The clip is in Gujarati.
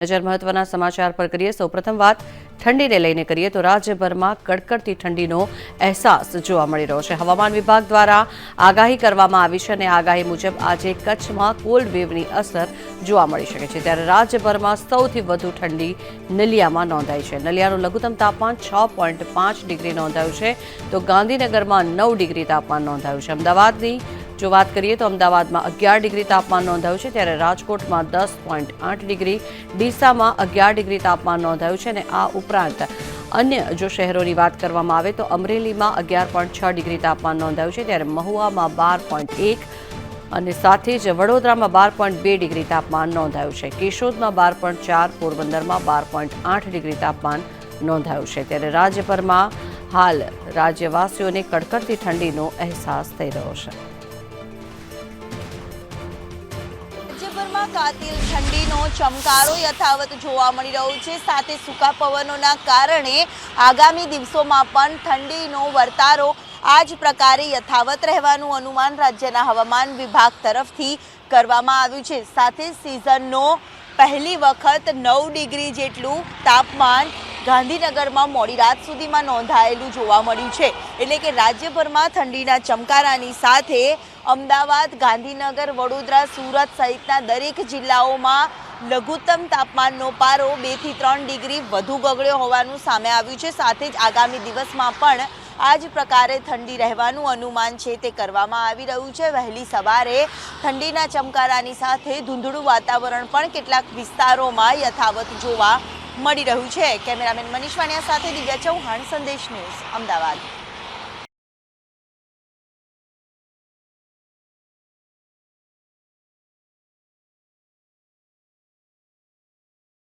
નજર મહત્વના સમાચાર પર કરીએ। સૌપ્રથમ વાત ઠંડીને લઈને કરીએ તો રાજ્યભરમાં કડકડતી ઠંડીનો અહેસાસ જોવા મળી રહ્યો છે। હવામાન વિભાગ દ્વારા આગાહી કરવામાં આવી છે અને આગાહી મુજબ આજે કચ્છમાં કોલ્ડ વેવની અસર જોવા મળી શકે છે। ત્યારે રાજ્યભરમાં સૌથી વધુ ઠંડી નલિયામાં નોંધાઈ છે। નલિયાનું લઘુત્તમ તાપમાન 6.5 ડિગ્રી નોંધાયું છે તો ગાંધીનગરમાં 9 ડિગ્રી તાપમાન નોંધાયું છે। અમદાવાદની જો વાત કરીએ તો અમદાવાદમાં 11 ડિગ્રી તાપમાન નોંધાયું છે, ત્યારે રાજકોટમાં 10.8 ડિગ્રી, ડીસામાં 11 ડિગ્રી તાપમાન નોંધાયું છે અને આ ઉપરાંત અન્ય જો શહેરોની વાત કરવામાં આવે તો અમરેલીમાં 11.6 ડિગ્રી તાપમાન નોંધાયું છે, ત્યારે મહુવામાં 12.1 અને સાથે જ વડોદરામાં 12.2 ડિગ્રી તાપમાન નોંધાયું છે। કેશોદમાં 12.4, પોરબંદરમાં 12.8 ડિગ્રી તાપમાન નોંધાયું છે। ત્યારે રાજ્યભરમાં હાલ રાજ્યવાસીઓને કડકડતી ઠંડીનો અહેસાસ થઈ રહ્યો છે। રાજ્યભરમાં કાતિલ ઠંડીનો ચમકારો યથાવત જોવા મળી રહ્યો છે। સાથે સૂકા પવનોના કારણે આગામી દિવસોમાં પણ ઠંડીનો વર્તારો આ જ પ્રકારે યથાવત રહેવાનું અનુમાન રાજ્યના હવામાન વિભાગ તરફથી કરવામાં આવ્યું છે। સાથે સિઝનનો પહેલી વખત 9 ડિગ્રી જેટલું તાપમાન ગાંધીનગરમાં મોડી રાત સુધીમાં નોંધાયેલું જોવા મળ્યું છે। એટલે કે રાજ્યભરમાં ઠંડીના ચમકારાની સાથે અમદાવાદ, ગાંધીનગર, વડોદરા, સુરત સહિતના દરેક જિલ્લાઓમાં લઘુત્તમ તાપમાનનો પારો 2 થી 3 ડિગ્રી વધુ ગગડ્યો હોવાનું સામે આવ્યું છે। સાથે જ આગામી દિવસમાં પણ આ જ પ્રકારે ઠંડી રહેવાનું અનુમાન છે તે કરવામાં આવી રહ્યું છે। વહેલી સવારે ઠંડીના ચમકારાની સાથે ધૂંધળું વાતાવરણ પણ કેટલાક વિસ્તારોમાં યથાવત જોવા મળી રહ્યું છે। કેમેરામેન મનીષ વાણિયા સાથે દિવ્યા ચૌહાણ, સંદેશ ન્યૂઝ, અમદાવાદ।